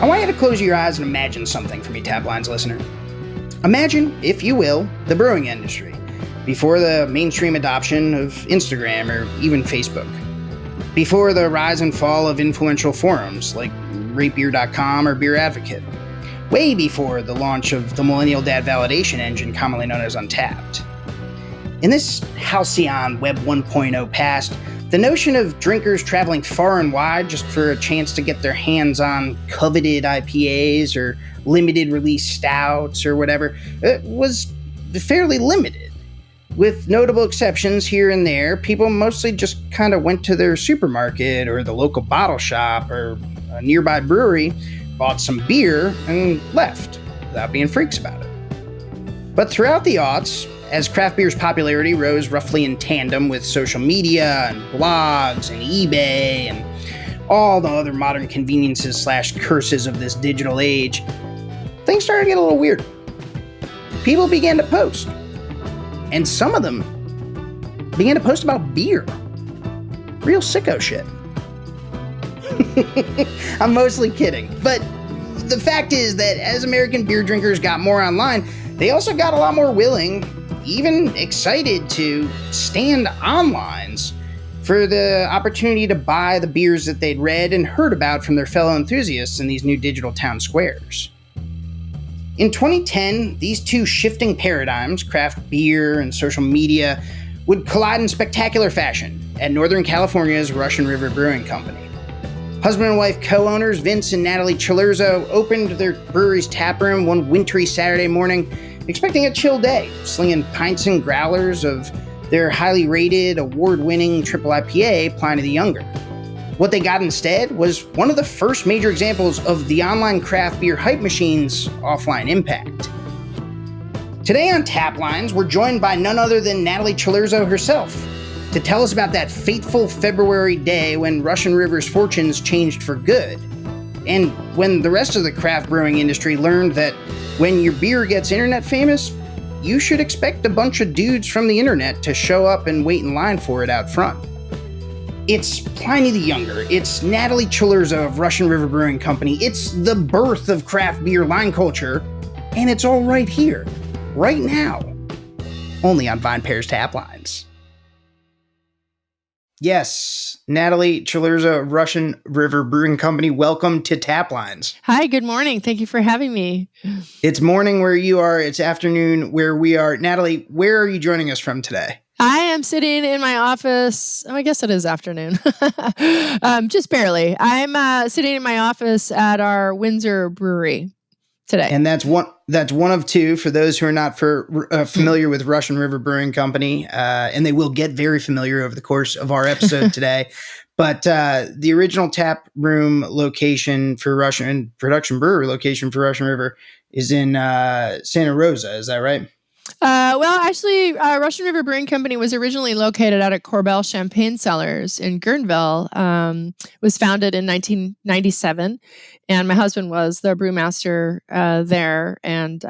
I want you to close your eyes and imagine something for me, Taplines listener. Imagine, if you will, the brewing industry before the mainstream adoption of Instagram or even Facebook. Before the rise and fall of influential forums like ratebeer.com or Beer Advocate. Way before the launch of the Millennial Dad validation engine commonly known as Untapped. In this halcyon Web 1.0 past, the notion of drinkers traveling far and wide just for a chance to get their hands on coveted IPAs or limited release stouts or whatever was fairly limited. With notable exceptions here and there, people mostly just kind of went to their supermarket or the local bottle shop or a nearby brewery, bought some beer, and left without being freaks about it. But throughout the aughts, as craft beer's popularity rose roughly in tandem with social media and blogs and eBay and all the other modern conveniences / curses of this digital age, things started to get a little weird. People began to post. And some of them began to post about beer. Real sicko shit. I'm mostly kidding. But the fact is that as American beer drinkers got more online, they also got a lot more willing, even excited to stand on lines for the opportunity to buy the beers that they'd read and heard about from their fellow enthusiasts in these new digital town squares. In 2010, these two shifting paradigms, craft beer and social media, would collide in spectacular fashion at Northern California's Russian River Brewing Company. Husband and wife co-owners Vince and Natalie Chilurzo opened their brewery's taproom one wintry Saturday morning, expecting a chill day, slinging pints and growlers of their highly rated, award-winning triple IPA, Pliny the Younger. What they got instead was one of the first major examples of the online craft beer hype machine's offline impact. Today on Taplines, we're joined by none other than Natalie Chilurzo herself to tell us about that fateful February day when Russian River's fortunes changed for good, and when the rest of the craft brewing industry learned that when your beer gets internet famous, you should expect a bunch of dudes from the internet to show up and wait in line for it out front. It's Pliny the Younger, it's Natalie Chilurzo of Russian River Brewing Company, it's the birth of craft beer line culture, and it's all right here, right now, only on Vine Pair's Taplines. Yes, Natalie Chilurzo of Russian River Brewing Company, welcome to Taplines. Hi, good morning. Thank you for having me. It's morning where you are, it's afternoon where we are. Natalie, where are you joining us from today? I am sitting in my office. Oh, I guess it is afternoon. Just barely. I'm sitting in my office at our Windsor brewery today. And that's one of two for those who are not familiar with Russian River Brewing Company, and they will get very familiar over the course of our episode today. But the original tap room location for Russian production brewery location for Russian River is in Santa Rosa. Is that right? Well, actually, Russian River Brewing Company was originally located out at Corbel Champagne Cellars in Guerneville. Was founded in 1997, and my husband was the brewmaster there, and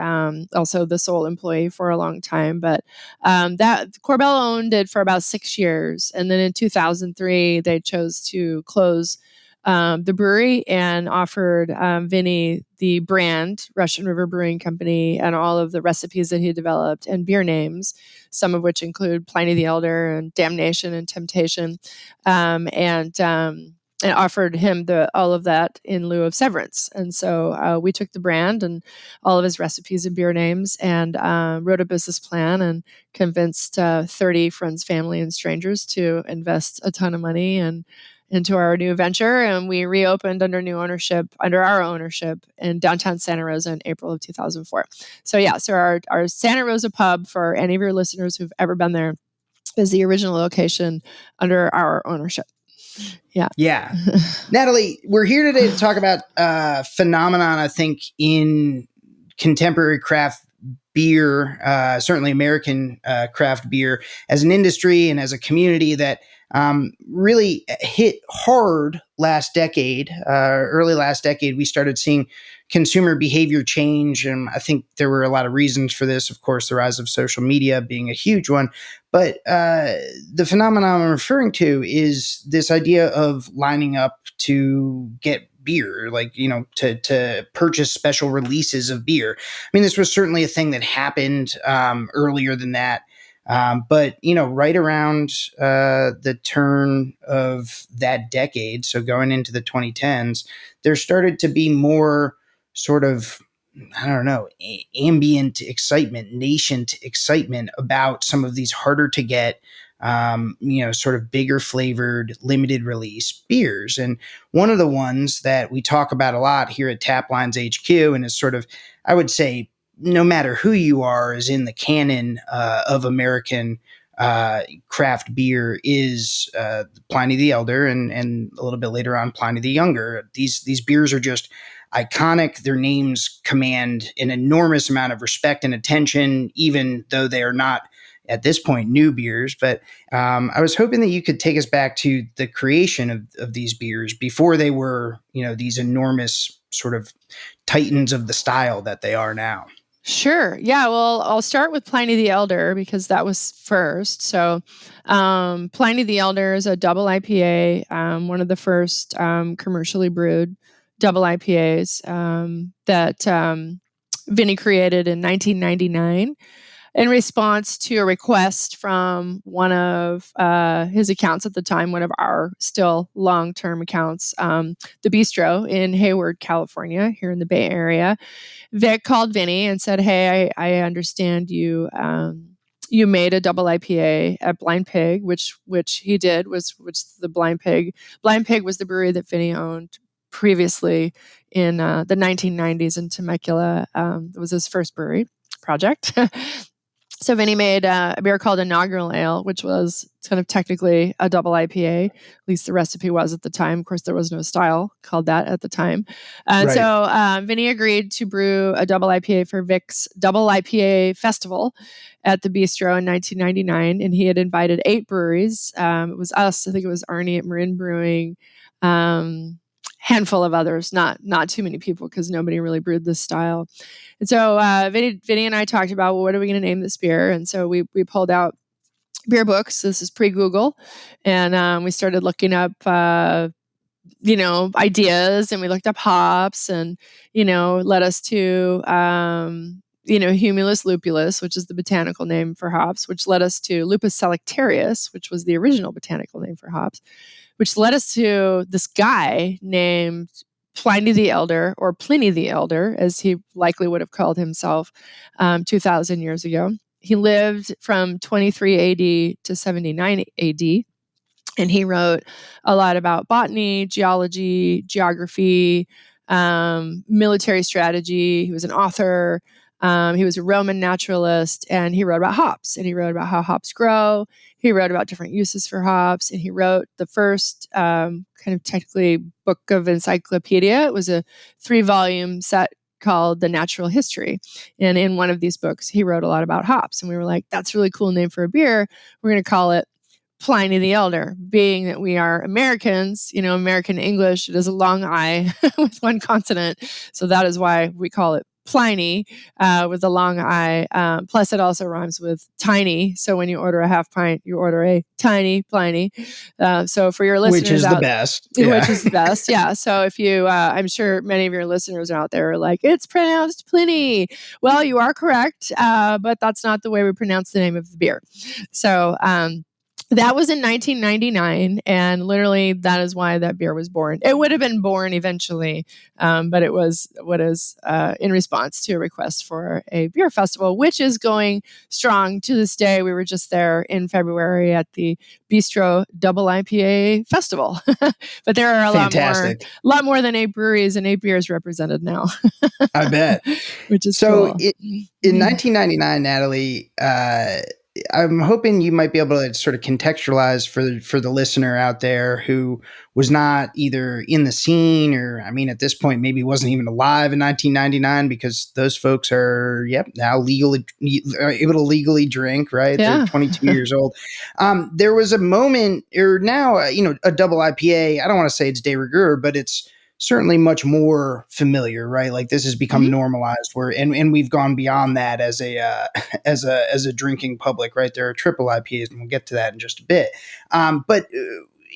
also the sole employee for a long time. But that Corbel owned it for about 6 years, and then in 2003 they chose to close the brewery and offered Vinny the brand Russian River Brewing Company and all of the recipes that he developed and beer names, some of which include Pliny the Elder and Damnation and Temptation, and offered him all of that in lieu of severance. And so we took the brand and all of his recipes and beer names and wrote a business plan and convinced 30 friends, family, and strangers to invest a ton of money into our new venture, and we reopened under our ownership in downtown Santa Rosa in April of 2004. So our Santa Rosa pub, for any of your listeners who've ever been there, is the original location under our ownership. Yeah. Natalie, we're here today to talk about a phenomenon, I think, in contemporary craft beer, certainly American craft beer, as an industry and as a community that really hit hard last decade. Early last decade, we started seeing consumer behavior change. And I think there were a lot of reasons for this. Of course, the rise of social media being a huge one. But the phenomenon I'm referring to is this idea of lining up to get beer, like, to purchase special releases of beer. I mean, this was certainly a thing that happened earlier than that. But, right around the turn of that decade, so going into the 2010s, there started to be more sort of, I don't know, ambient excitement, nascent excitement about some of these harder to get, sort of bigger flavored, limited release beers. And one of the ones that we talk about a lot here at Taplines HQ, and is sort of, I would say, no matter who you are, is in the canon of American craft beer, is Pliny the Elder, and a little bit later on Pliny the Younger. These beers are just iconic. Their names command an enormous amount of respect and attention, even though they are not at this point new beers. But I was hoping that you could take us back to the creation of these beers before they were, these enormous sort of titans of the style that they are now. Sure. Yeah. Well, I'll start with Pliny the Elder because that was first. So, Pliny the Elder is a double IPA, one of the first commercially brewed double IPAs that Vinny created in 1999 in response to a request from one of his accounts at the time, one of our still long-term accounts, the Bistro in Hayward, California, here in the Bay Area. Vic called Vinny and said, "Hey, I understand you you made a double IPA at Blind Pig," which he did, which the Blind Pig. Blind Pig was the brewery that Vinny owned previously in the 1990s in Temecula. It was his first brewery project. So Vinny made a beer called Inaugural Ale, which was kind of technically a double IPA. At least the recipe was at the time. Of course, there was no style called that at the time. And Right. so Vinny agreed to brew a double IPA for Vic's Double IPA Festival at the Bistro in 1999. And he had invited 8 breweries. It was us. I think it was Arnie at Marin Brewing. Handful of others, not too many people because nobody really brewed this style. And so Vinny and I talked about, well, what are we going to name this beer? And so we pulled out beer books. This is pre-Google. And we started looking up, ideas, and we looked up hops, and, led us to, Humulus lupulus, which is the botanical name for hops, which led us to Lupus selectarius, which was the original botanical name for hops, which led us to this guy named Pliny the Elder, or Pliny the Elder, as he likely would have called himself 2,000 years ago. He lived from 23 AD to 79 AD, and he wrote a lot about botany, geology, geography, military strategy. He was an author. He was a Roman naturalist, and he wrote about hops, and he wrote about how hops grow. He wrote about different uses for hops, and he wrote the first kind of technically book of encyclopedia. It was a 3-volume set called The Natural History. And in one of these books, he wrote a lot about hops. And we were like, that's a really cool name for a beer. We're going to call it Pliny the Elder, being that we are Americans. American English, it is a long I with one consonant. So that is why we call it Pliny with a long I. Plus, it also rhymes with tiny. So when you order a half pint, you order a tiny Pliny. So for your listeners, Which is the best. Yeah. Which is the best. Yeah. So if you, I'm sure many of your listeners out there are like, it's pronounced Pliny. Well, you are correct, but that's not the way we pronounce the name of the beer. So, that was in 1999, and literally that is why that beer was born. It would have been born eventually, but it was in response to a request for a beer festival, which is going strong to this day. We were just there in February at the Bistro Double IPA Festival, but there are a lot more than 8 breweries and 8 beers represented now. I bet. Which is so. Cool. In 1999, Natalie, I'm hoping you might be able to sort of contextualize for the listener out there who was not either in the scene, or, I mean, at this point, maybe wasn't even alive in 1999, because those folks are, now able to legally drink, right? Yeah. They're 22 years old. There was a moment, or now, a double IPA, I don't want to say it's de rigueur, but it's certainly much more familiar, right? Like this has become Hmm. normalized where, and we've gone beyond that as a, as a drinking public, right? There are triple IPAs and we'll get to that in just a bit. But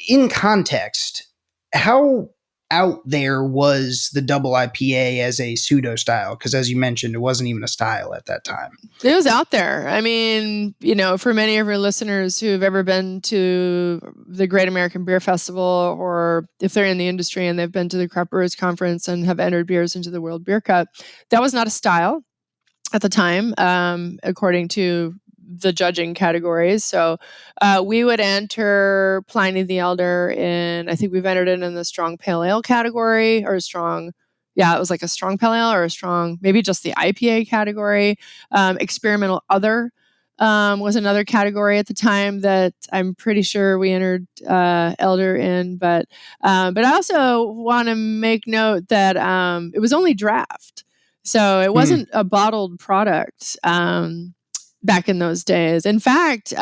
in context, how out there was the double IPA as a pseudo style? Because as you mentioned, it wasn't even a style at that time. It was out there. I mean, for many of your listeners who've ever been to the Great American Beer Festival, or if they're in the industry and they've been to the Craft Brewers Conference and have entered beers into the World Beer Cup, that was not a style at the time, according to the judging categories. So we would enter Pliny the Elder I think we've entered it in the strong pale ale category, or a strong, yeah, it was like a strong pale ale or a strong, maybe just the IPA category. Experimental other was another category at the time that I'm pretty sure we entered Elder in. But I also want to make note that it was only draft. So it Hmm. wasn't a bottled product back in those days. In fact,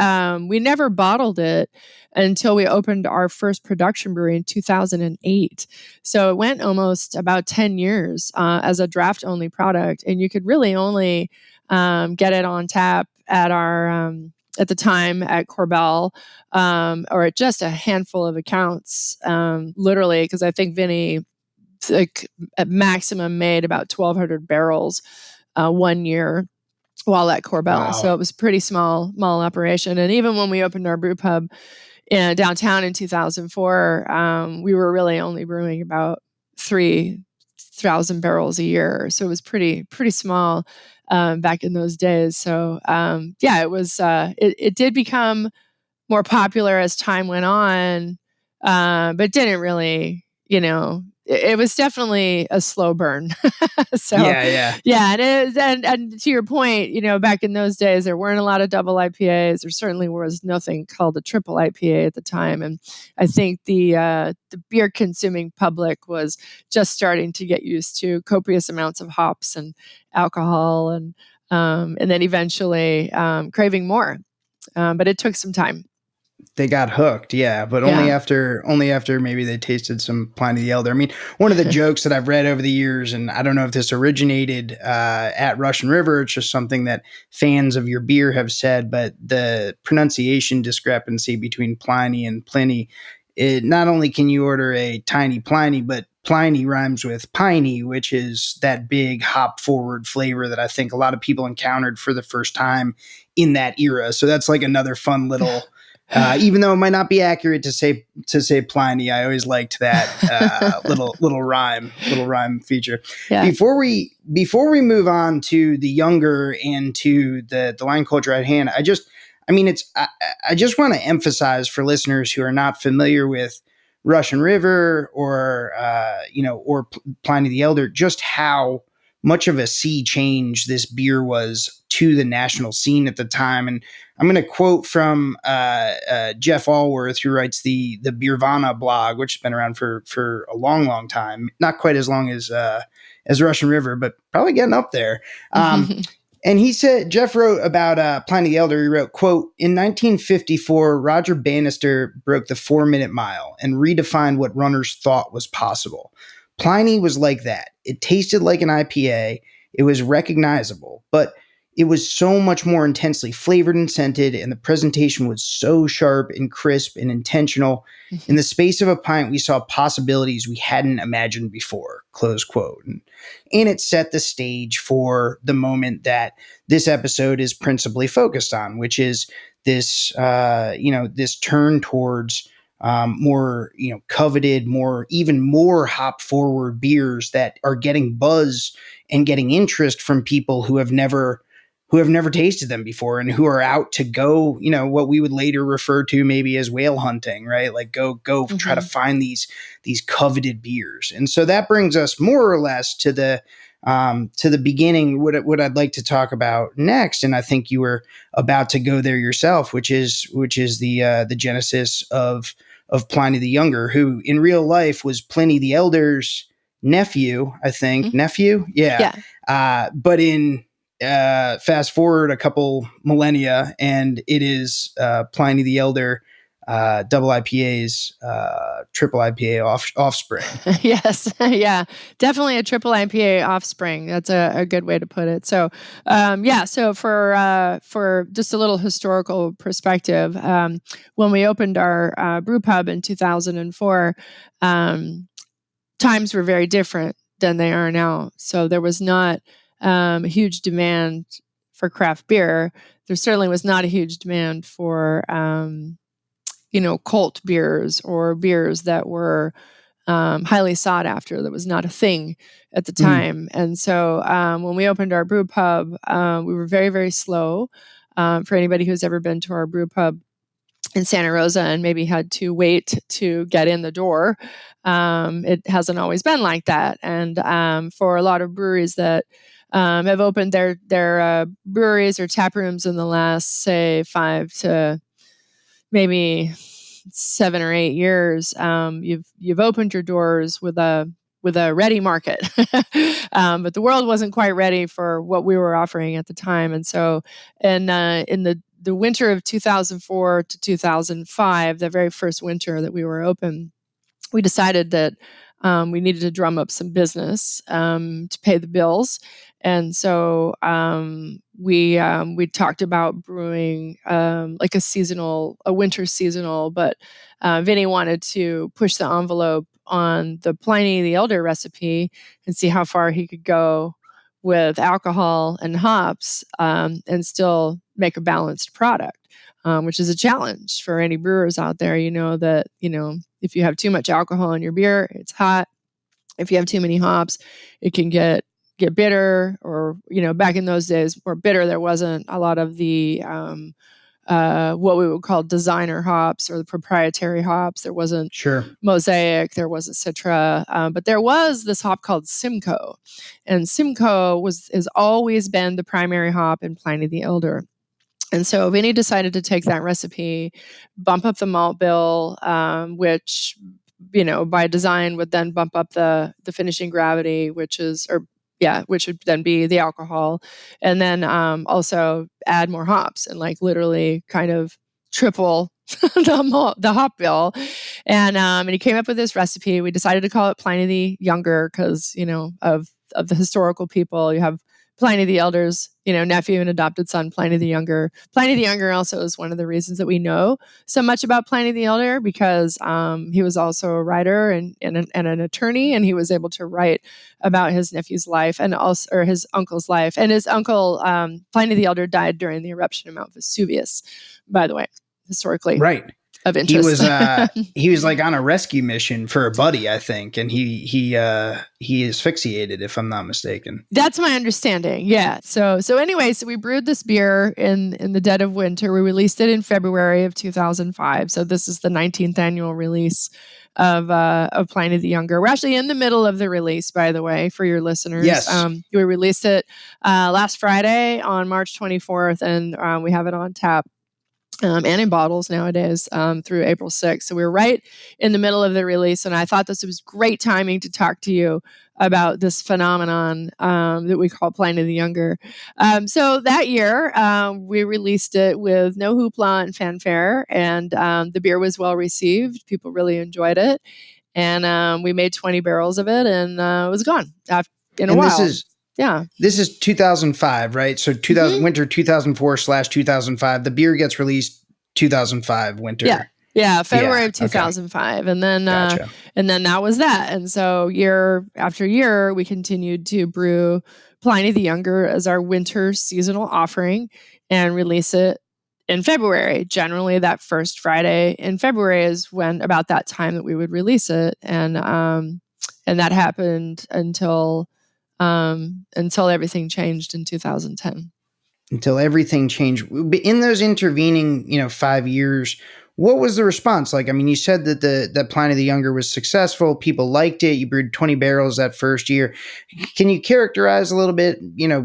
we never bottled it until we opened our first production brewery in 2008. So it went almost about 10 years as a draft only product. And you could really only get it on tap at our at the time at Corbel, or at just a handful of accounts, literally, because I think Vinny, like, at maximum made about 1,200 barrels 1 year while at Corbel. Wow. So it was a pretty small operation. And even when we opened our brew pub in downtown in 2004, we were really only brewing about 3,000 barrels a year. So it was pretty small back in those days. So yeah, it was. It did become more popular as time went on, but didn't really, it was definitely a slow burn. So, Yeah, yeah. yeah, and to your point, back in those days, there weren't a lot of double IPAs. There certainly was nothing called a triple IPA at the time, and I think the beer consuming public was just starting to get used to copious amounts of hops and alcohol, and then eventually craving more. But it took some time. They got hooked, yeah, but Yeah. only after maybe they tasted some Pliny the Elder. I mean, one of the jokes that I've read over the years, and I don't know if this originated at Russian River, it's just something that fans of your beer have said, but the pronunciation discrepancy between Pliny and Pliny, it not only can you order a tiny Pliny, but Pliny rhymes with piney, which is that big hop forward flavor that I think a lot of people encountered for the first time in that era. So that's like another fun little even though it might not be accurate to say Pliny, I always liked that little rhyme feature. Yeah. Before we move on to the younger and to the wine culture at hand, I just want to emphasize for listeners who are not familiar with Russian River or Pliny the Elder, just how much of a sea change this beer was to the national scene at the time. And I'm going to quote from Jeff Allworth, who writes the Beervana blog, which has been around for a long time, not quite as long as Russian River, but probably getting up there. And he said, Jeff wrote about Pliny the Elder. He wrote, quote, "In 1954, Roger Bannister broke the 4-minute mile and redefined what runners thought was possible. Pliny was like that. It tasted like an IPA. It was recognizable, but it was so much more intensely flavored and scented, and the presentation was so sharp and crisp and intentional. In the space of a pint, we saw possibilities we hadn't imagined before," close quote. And it set the stage for the moment that this episode is principally focused on, which is this turn towards more, coveted, even more hop forward beers that are getting buzz and getting interest from people who have never tasted them before and who are out to go, what we would later refer to maybe as whale hunting, right? Like go try to find these coveted beers. And so that brings us more or less to the beginning, what I'd like to talk about next. And I think you were about to go there yourself, which is the genesis of Pliny the Younger, who in real life was Pliny the Elder's nephew, I think. Nephew? Yeah. Yeah. But in fast forward a couple millennia, and it is Pliny the Elder double IPA's triple IPA offspring. Yes, yeah, definitely a triple IPA offspring. That's a good way to put it. So, so for just a little historical perspective, when we opened our brew pub in 2004, times were very different than they are now. So there was not a huge demand for craft beer. There certainly was not a huge demand for cult beers or beers that were highly sought after. That was not a thing at the time. And so when we opened our brew pub, we were very, very slow. For anybody who's ever been to our brew pub in Santa Rosa and maybe had to wait to get in the door, it hasn't always been like that. And for a lot of breweries that have opened their breweries or tap rooms in the last, say, 5 to maybe 7 or 8 years, you've opened your doors with a ready market, but the world wasn't quite ready for what we were offering at the time. And so, in the winter of 2004 to 2005, the very first winter that we were open, we decided that we needed to drum up some business to pay the bills. And so we talked about brewing like a winter seasonal, but Vinny wanted to push the envelope on the Pliny the Elder recipe and see how far he could go with alcohol and hops and still make a balanced product. Which is a challenge for any brewers out there. That if you have too much alcohol in your beer, it's hot. If you have too many hops, it can get bitter. Or back in those days, where bitter, there wasn't a lot of the what we would call designer hops or the proprietary hops. There wasn't Mosaic, there wasn't Citra, but there was this hop called Simcoe, and Simcoe has always been the primary hop in Pliny the Elder. And so Vinny decided to take that recipe, bump up the malt bill, which, by design would then bump up the finishing gravity, which would then be the alcohol, and then also add more hops and literally kind of triple the hop bill. And he came up with this recipe. We decided to call it Pliny the Younger because, of the historical people. You have Pliny the Elder's, nephew and adopted son, Pliny the Younger. Pliny the Younger also is one of the reasons that we know so much about Pliny the Elder, because he was also a writer and an attorney, and he was able to write about his nephew's life or his uncle's life. And his uncle, Pliny the Elder, died during the eruption of Mount Vesuvius, by the way, historically. Right. Of interest. He was like on a rescue mission for a buddy, I think, and he asphyxiated, if I'm not mistaken. That's my understanding. Yeah. So we brewed this beer in the dead of winter. We released it in February of 2005. So this is the 19th annual release of Pliny the Younger. We're actually in the middle of the release, by the way, for your listeners. Yes. We released it last Friday on March 24th, and we have it on tap. And in bottles nowadays through April 6th. So we're right in the middle of the release. And I thought this was great timing to talk to you about this phenomenon that we call Pliny the Younger. So that year, we released it with no hoopla and fanfare. And the beer was well received. People really enjoyed it. And we made 20 barrels of it, and it was gone in a while. This is 2005, right? So winter 2004/2005. The beer gets released 2005 winter. Yeah, February of 2005. Okay. And then gotcha. And then that was that. And so year after year, we continued to brew Pliny the Younger as our winter seasonal offering and release it in February. Generally, that first Friday in February is about that time that we would release it. And that happened until everything changed in 2010. Until everything changed. In those intervening, 5 years, what was the response like? I mean, you said that Pliny the Younger was successful. People liked it. You brewed 20 barrels that first year. Can you characterize a little bit,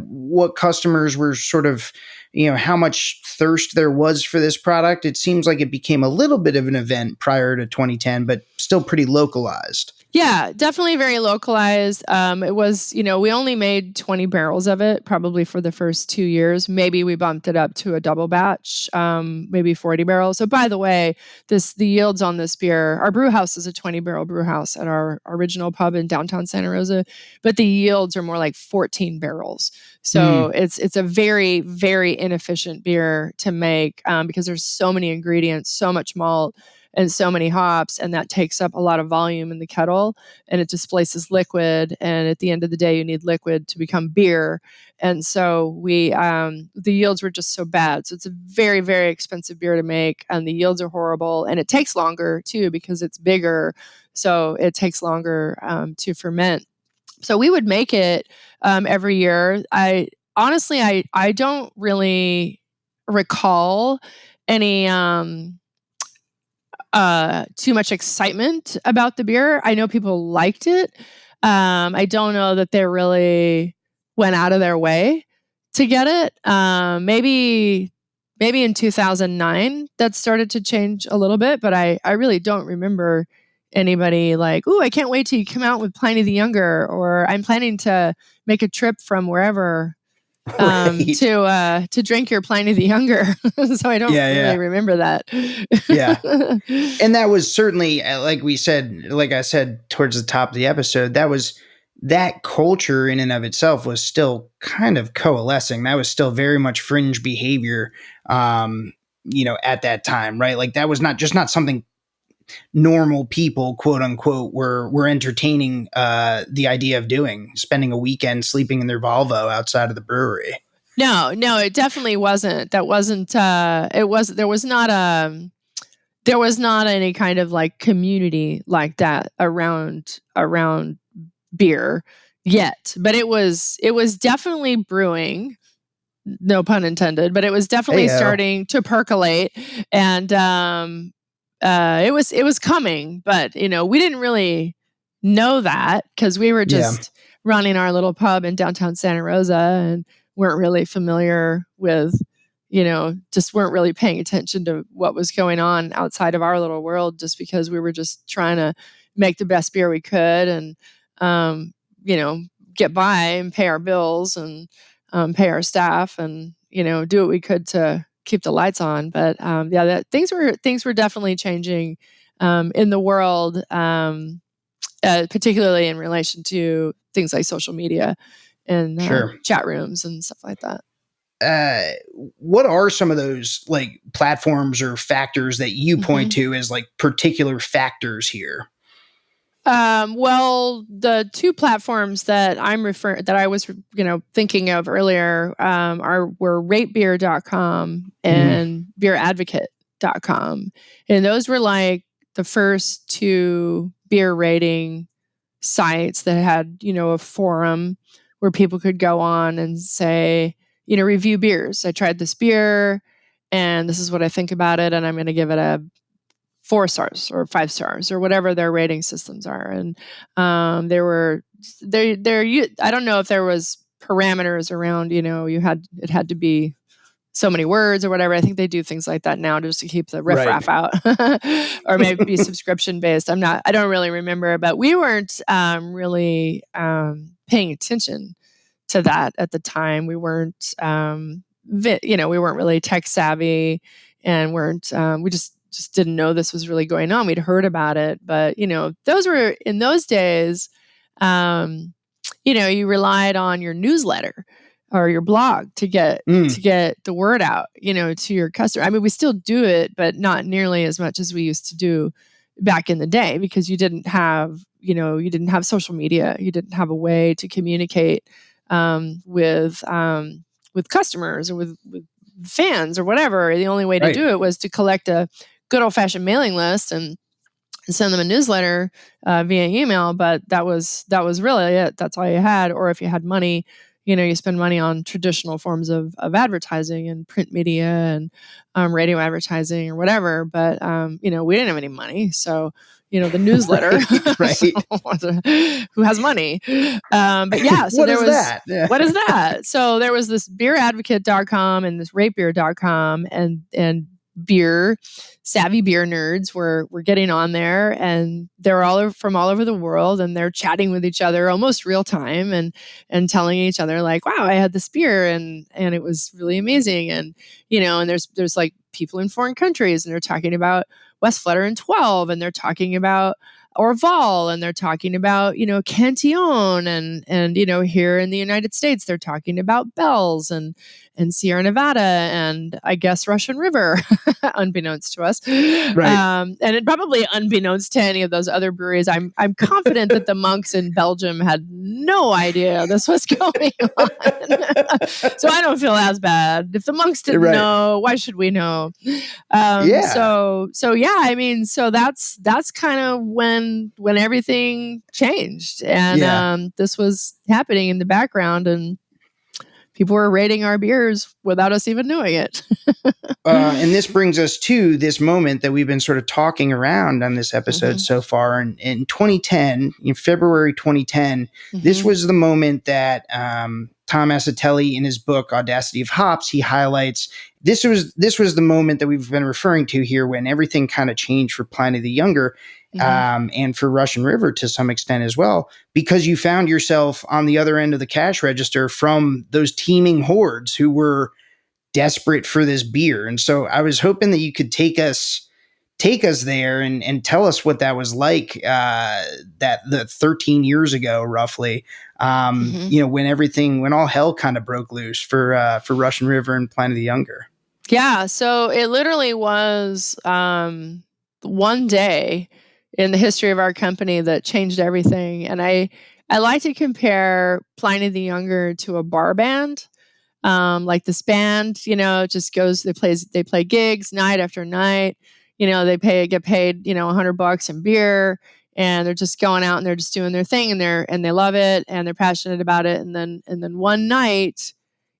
what customers were sort of, how much thirst there was for this product? It seems like it became a little bit of an event prior to 2010, but still pretty localized. Yeah, definitely very localized. It was, we only made 20 barrels of it probably for the first 2 years. Maybe we bumped it up to a double batch, maybe 40 barrels. So by the way, the yields on this beer, our brew house is a 20-barrel brew house at our original pub in downtown Santa Rosa, but the yields are more like 14 barrels. So it's a very, very inefficient beer to make because there's so many ingredients, so much malt, and so many hops, and that takes up a lot of volume in the kettle, and it displaces liquid. And at the end of the day, you need liquid to become beer. And so the yields were just so bad. So it's a very, very expensive beer to make, and the yields are horrible, and it takes longer too because it's bigger. So it takes longer to ferment. So we would make it every year. I don't really recall any too much excitement about the beer. I know people liked it. I don't know that they really went out of their way to get it. Maybe in 2009 that started to change a little bit, but I really don't remember anybody like, "Ooh, I can't wait till you come out with Pliny the Younger," or "I'm planning to make a trip from wherever Right. to drink your Pliny the Younger." So I don't really remember that. Yeah. And that was certainly, like I said towards the top of the episode, that culture in and of itself was still kind of coalescing. That was still very much fringe behavior, at that time, right? Like that was not something normal people, quote unquote, were entertaining the idea of doing, spending a weekend sleeping in their Volvo outside of the brewery. No, it definitely wasn't. That wasn't. There was not any kind of like community like that around beer yet. But it was definitely brewing. No pun intended. But it was definitely starting to percolate, and it was coming. But we didn't really know that because we were just running our little pub in downtown Santa Rosa and weren't really familiar with, just weren't really paying attention to what was going on outside of our little world, just because we were just trying to make the best beer we could and, get by and pay our bills and pay our staff and, do what we could to keep the lights on. But things were definitely changing in the world, particularly in relation to things like social media and chat rooms and stuff like that. What are some of those like platforms or factors that you point to as like particular factors here? Well, the two platforms that I was, thinking of earlier, were ratebeer.com and beeradvocate.com. And those were like the first two beer rating sites that had, a forum where people could go on and say, review beers. I tried this beer and this is what I think about it. And I'm going to give it a 4 stars or 5 stars or whatever their rating systems are. And there I don't know if there was parameters around, it had to be so many words or whatever. I think they do things like that now just to keep the riffraff out, or maybe be subscription based. I don't really remember, but we weren't really paying attention to that at the time. We weren't, we weren't really tech savvy, and we just didn't know this was really going on. We'd heard about it, but those were in those days. You relied on your newsletter or your blog to get the word out, to your customer. I mean, we still do it, but not nearly as much as we used to do back in the day, because you didn't have social media. You didn't have a way to communicate with customers or with fans or whatever. The only way to do it was to collect a good old fashioned mailing list and send them a newsletter via email. But that was really it. That's all you had. Or if you had money, you spend money on traditional forms of advertising and print media and radio advertising or whatever. But, we didn't have any money. So, the newsletter, who has money? But yeah, so what is that? So there was this beeradvocate.com and this ratebeer.com and beer, savvy beer nerds were getting on there, and they're from all over the world, and they're chatting with each other almost real time, and telling each other like, wow, I had this beer and it was really amazing. And and there's like people in foreign countries, and they're talking about Westflatter 12, and they're talking about Orval, and they're talking about Cantillon, and here in the United States they're talking about Bell's and Sierra Nevada, and I guess Russian River, unbeknownst to us, Right. and it probably unbeknownst to any of those other breweries. I'm confident that the monks in Belgium had no idea this was going on, so I don't feel as bad. If the monks didn't Right. know, why should we know? Yeah. So yeah, I mean, so that's kind of when everything changed, and this was happening in the background, and people were rating our beers without us even knowing it. And this brings us to this moment that we've been sort of talking around on this episode so far. In 2010, in February 2010, this was the moment that Tom Asatelli, in his book Audacity of Hops, he highlights. This was the moment that we've been referring to here, when everything kind of changed for Pliny the Younger. And for Russian River to some extent as well, because you found yourself on the other end of the cash register from those teeming hordes who were desperate for this beer. And so I was hoping that you could take us there and tell us what that was like, that the 13 years ago, roughly, when all hell kind of broke loose for Russian River and Pliny the Younger. Yeah. So it literally was one day in the history of our company that changed everything. And I like to compare Pliny the Younger to a bar band. Like this band, just goes, they play gigs night after night. They get paid, $100 in beer, and they're just going out and they're just doing their thing, and they love it, and they're passionate about it. And then one night,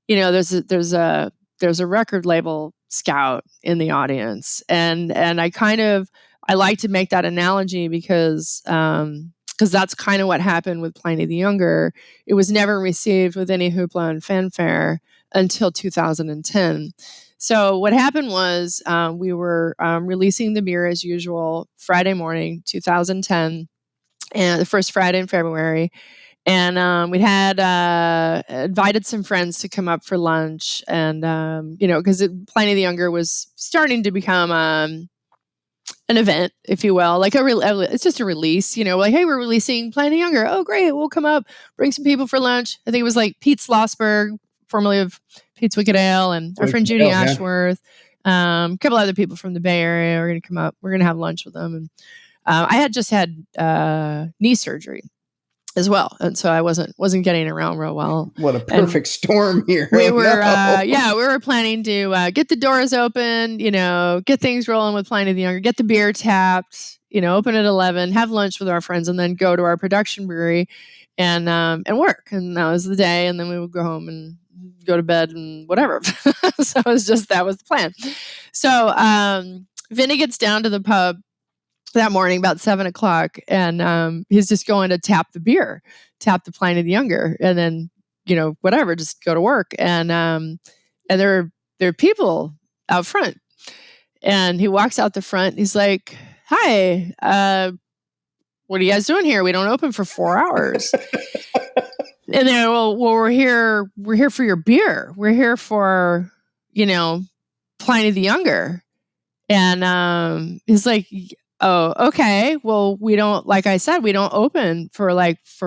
there's a record label scout in the audience, and I like to make that analogy because that's kind of what happened with Pliny the Younger. It was never received with any hoopla and fanfare until 2010. So what happened was we were releasing the beer as usual Friday morning, 2010, and the first Friday in February. And we had invited some friends to come up for lunch, and because Pliny the Younger was starting to become an event, if you will, like it's just a release, like, hey, we're releasing Pliny the Younger. Oh, great, we'll come up, bring some people for lunch. I think it was like Pete Slossberg, formerly of Pete's Wicked Ale, and our friend Judy Ashworth, a couple other people from the Bay Area are going to come up. We're going to have lunch with them, and I had just had knee surgery as well, and so I wasn't getting around real well. What a perfect storm here. We were planning to get the doors open, get things rolling with Pliny the Younger, get the beer tapped, open at 11, have lunch with our friends, and then go to our production brewery and work. And that was the day, and then we would go home and go to bed and whatever. So it was that was the plan. So Vinny gets down to the pub that morning about 7:00, and he's just going to tap the Pliny the Younger, and then whatever, just go to work. And there are people out front, and he walks out the front. He's like, "Hi, what are you guys doing here? We don't open for 4 hours." And they're, well, we're here for your beer. We're here for Pliny the Younger. And he's like, oh, okay. Well, we don't, like I said, we don't open for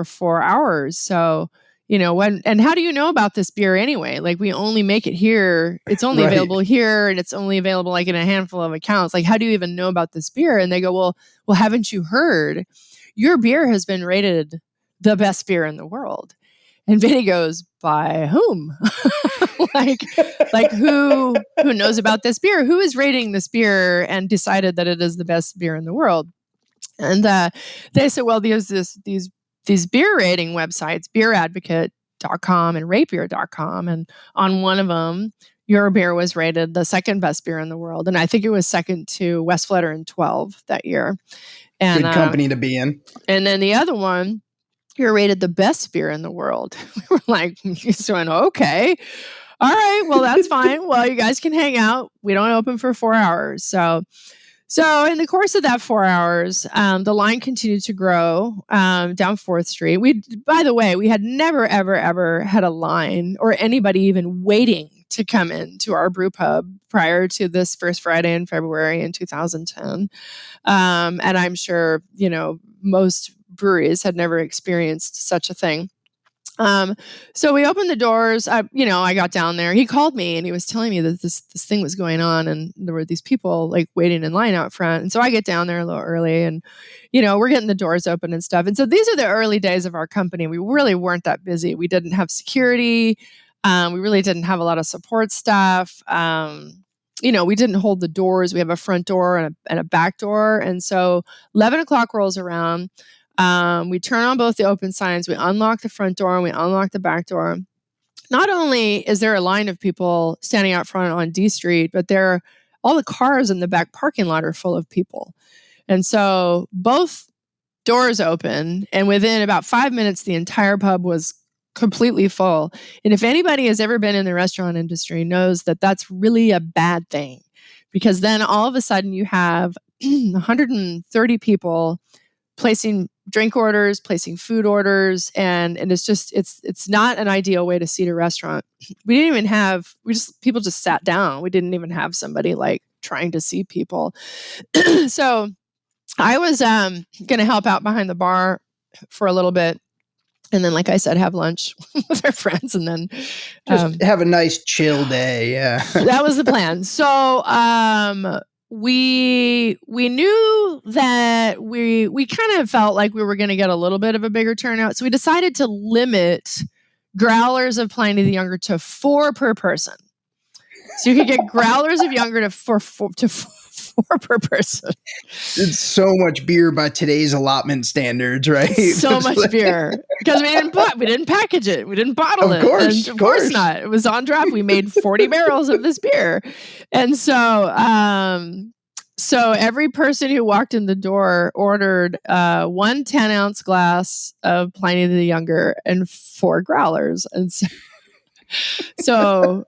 4 hours. So, and how do you know about this beer anyway? Like, we only make it here. It's only available here, and it's only available like in a handful of accounts. Like, how do you even know about this beer? And they go, well, haven't you heard? Your beer has been rated the best beer in the world. And Vinny goes, by whom? like who knows about this beer? Who is rating this beer and decided that it is the best beer in the world? And they said, well, there's these beer rating websites, beeradvocate.com and ratebeer.com. And on one of them, your beer was rated the second best beer in the world. And I think it was second to Westflatter 12 that year. And, good company to be in. And then the other one, you're rated the best beer in the world. We were like, so okay. All right, well, that's fine. Well, you guys can hang out. We don't open for 4 hours. So in the course of that 4 hours, the line continued to grow down 4th Street. By the way, we had never, ever, ever had a line or anybody even waiting to come into our brew pub prior to this first Friday in February in 2010. And I'm sure, most breweries had never experienced such a thing. So we opened the doors. I got down there. He called me and he was telling me that this thing was going on and there were these people like waiting in line out front. And so I get down there a little early and, we're getting the doors open and stuff. And so these are the early days of our company. We really weren't that busy. We didn't have security. We really didn't have a lot of support staff. We didn't hold the doors. We have a front door and a back door. And so 11 o'clock rolls around. We turn on both the open signs, we unlock the front door, and we unlock the back door. Not only is there a line of people standing out front on D Street, but all the cars in the back parking lot are full of people. And so both doors open, and within about 5 minutes, the entire pub was completely full. And if anybody has ever been in the restaurant industry knows that that's really a bad thing, because then all of a sudden you have 130 people placing drink orders, placing food orders, and it's just it's not an ideal way to seat a restaurant. We didn't even have people just sat down. We didn't even have somebody like trying to seat people. So I was going to help out behind the bar for a little bit, and then, like I said, have lunch with our friends, and then just have a nice chill day. Yeah, that was the plan. So we knew that we kind of felt like we were going to get a little bit of a bigger turnout. So we decided to limit growlers of Pliny the Younger to 4 per person. So you could get growlers of Younger to four per person. It's so much beer by today's allotment standards, right? So much beer because we didn't package it, we didn't bottle it. Of course not. It was on draft. We made 40 barrels of this beer, and so every person who walked in the door ordered 1 10-ounce glass of Pliny the Younger and 4 growlers, and so.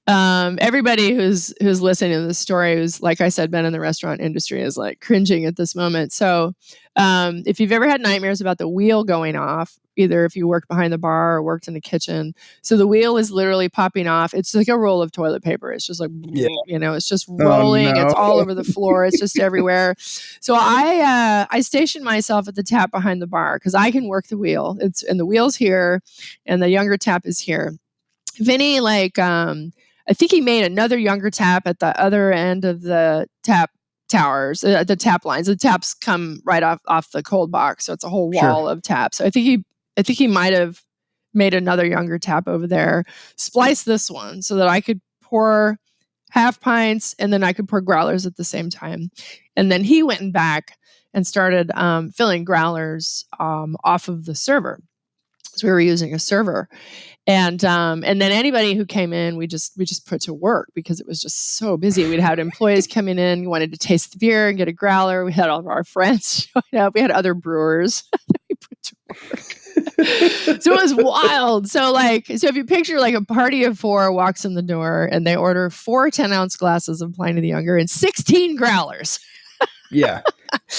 Everybody who's listening to this story, who's, like I said, been in the restaurant industry, is like cringing at this moment. So if you've ever had nightmares about the wheel going off, either if you worked behind the bar or worked in the kitchen, so the wheel is literally popping off. It's like a roll of toilet paper. It's just like, it's just rolling. Oh, no. It's all over the floor. It's just everywhere. So I stationed myself at the tap behind the bar because I can work the wheel. And the wheel's here and the Younger tap is here. Vinny, I think he made another Younger tap at the other end of the tap towers, the tap lines. The taps come right off the cold box, so it's a whole wall of taps. So I think he might have made another Younger tap over there, spliced this one so that I could pour half pints and then I could pour growlers at the same time. And then he went back and started filling growlers off of the server. So we were using a server. And then anybody who came in, we just put to work because it was just so busy. We'd had employees coming in who wanted to taste the beer and get a growler. We had all of our friends showing up. We had other brewers that we put to work. So it was wild. So if you picture like a party of 4 walks in the door and they order 4 10-ounce glasses of Pliny the Younger and 16 growlers. Yeah.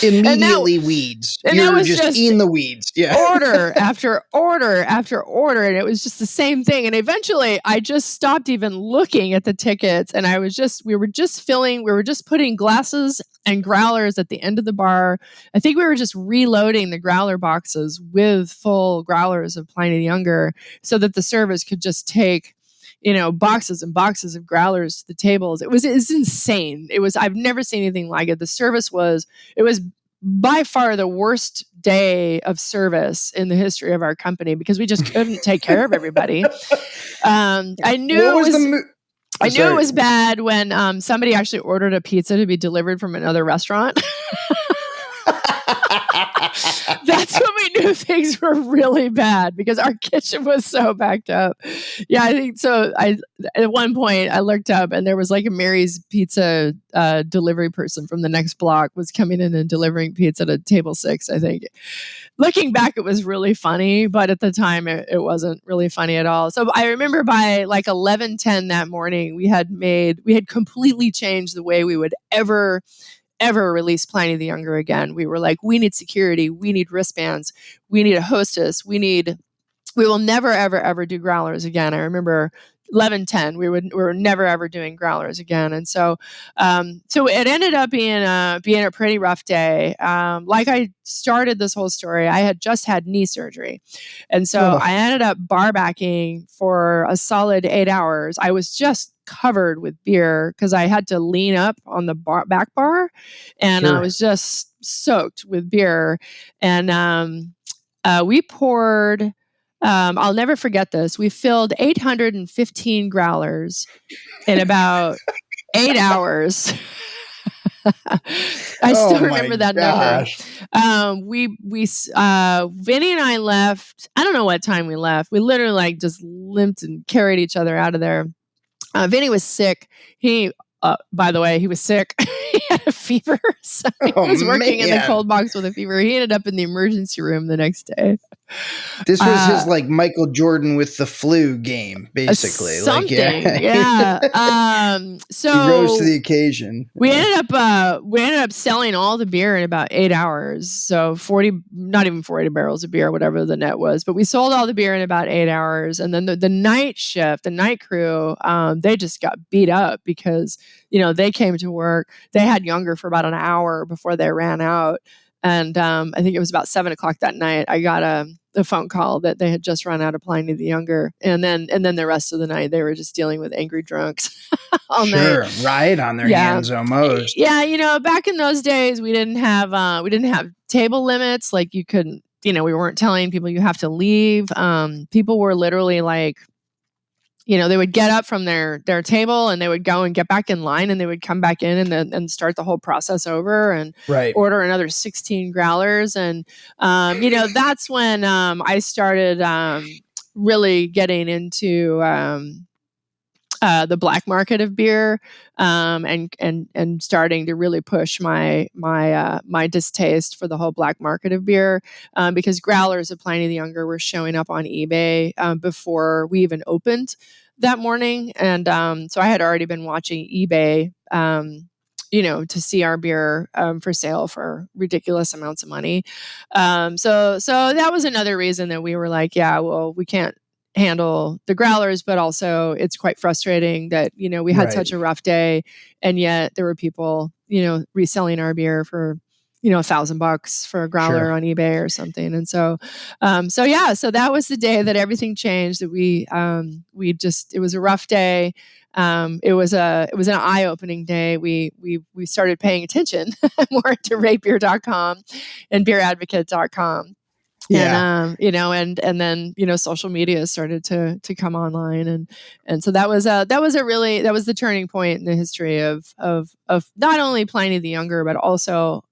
Immediately weeds. You're just in the weeds. Yeah. Order after order after order. And it was just the same thing. And eventually I just stopped even looking at the tickets. And we were just putting glasses and growlers at the end of the bar. I think we were just reloading the growler boxes with full growlers of Pliny the Younger so that the servers could just take boxes and boxes of growlers to the tables. It's insane. I've never seen anything like it. The service was by far the worst day of service in the history of our company because we just couldn't take care of everybody. I knew it was bad when somebody actually ordered a pizza to be delivered from another restaurant. That's when we knew things were really bad because our kitchen was so backed up. Yeah, I think so. At one point I looked up and there was like a Mary's Pizza delivery person from the next block was coming in and delivering pizza to table 6, I think. Looking back, it was really funny, but at the time it wasn't really funny at all. So I remember by like 11:10 that morning, we had completely changed the way we would ever release Pliny the Younger again. We were like, we need security, we need wristbands, we need a hostess, we will never, ever do growlers again. I remember 11:10, we were never ever doing growlers again. And so it ended up being a pretty rough day. Like I started this whole story, I had just had knee surgery. And so I ended up bar backing for a solid 8 hours. I was just covered with beer because I had to lean up on the back bar, and I was just soaked with beer. And we poured, I'll never forget this. We filled 815 growlers in about 8 hours. I still remember that number. Vinny and I left. I don't know what time we left. We literally like just limped and carried each other out of there. Vinny was sick. By the way, he was sick. He had a fever. So he was working in the cold box with a fever. He ended up in the emergency room the next day. This was his like Michael Jordan with the flu game, basically. Something, yeah. So he rose to the occasion. We ended up selling all the beer in about 8 hours. So 40, not even 40 barrels of beer, whatever the net was. But we sold all the beer in about 8 hours. And then the night shift, the night crew, they just got beat up because, they came to work. They had Younger for about an hour before they ran out. And I think it was about 7:00 that night, I got a phone call that they had just run out of Pliny the Younger. And then the rest of the night, they were just dealing with angry drunks all night. Right on their hands almost. Yeah, back in those days, we didn't have table limits. Like you couldn't, we weren't telling people you have to leave. People were literally like, they would get up from their table and they would go and get back in line and they would come back in and start the whole process over and order another 16 growlers. And, that's when I started really getting into the black market of beer and starting to really push my distaste for the whole black market of beer because growlers of Pliny the Younger were showing up on eBay before we even opened that morning. And so I had already been watching eBay to see our beer for sale for ridiculous amounts of money. So that was another reason that we were like, yeah, well, we can't handle the growlers, but also it's quite frustrating that, we had such a rough day and yet there were people, reselling our beer for, $1,000 for a growler on eBay or something. And so that was the day that everything changed, that it was a rough day. It was an eye-opening day. We started paying attention more to ratebeer.com and beeradvocate.com. Yeah. And then, social media started to come online. And so that was the turning point in the history of not only Pliny the Younger, but also